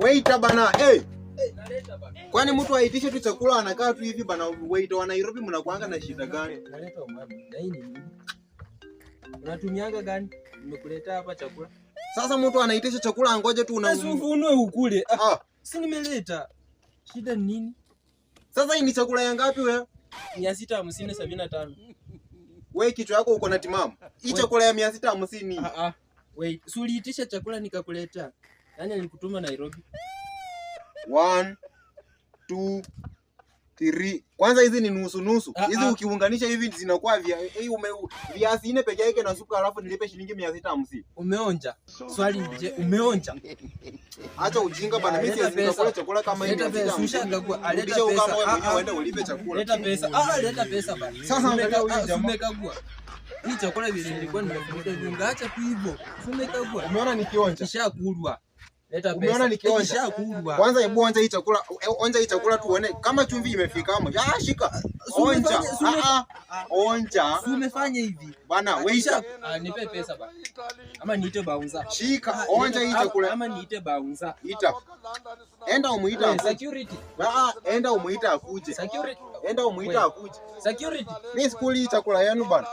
Waiter bana, naleta bana. Kwani mtu aitishe tu chakula anakaa tu hivi bana? Waiter wa Nairobi mnakuanga na shida gani? Naleta umama. Na hii ni nini? Unatumianga gani? Nimekuleta hapa chakula. Sasa mtu anaitisha chakula angoje tu ufunue ukule. Si nimeleta. Shida ni nini? Sasa hii ni chakula ya ngapi wewe? 650 Wewe kichwa yako uko na timamu. Hii chakula ya 650. Wait, suliitisha chakula nikakuleta. Nani alikutuma Nairobi? 1 2 3. Kwanza hizi ni nusu. Hizi ukiunganisha hivi zinakuwa viazi 4 peke yake na supu, alafu nilipe shilingi 650. Umeonja? Swali je, umeonja? Acha ujinga bana, mimi siwezi nikakula chakula kama hivi. Leta pesa, aleta pesa. Uende ulipe chakula. Leta pesa. Leta pesa bana. Sasa angalia huyu jamaa. Umekagua. Hii chakula vile nilikuwa nimefuta nyunga, acha tu hivyo. Umekagua. Umeona nikionja? Kishakulwa. Leta pesa. Umeona nikionja? Kwanza hebu onja hii chakula. Onja hii chakula tuone kama chumvi imefika hapo. Shika. Onja. Onja. Umefanya hivi. Bana, weisha. Nipe pesa bana. Ama niite baunza. Shika. Onja hii chakula. Ama niite baunza. Ita. Enda umuita. Security. Enda umuita akuje. Security. Enda umuita akuje. Security. Mimi sikuli chakula yenu bana.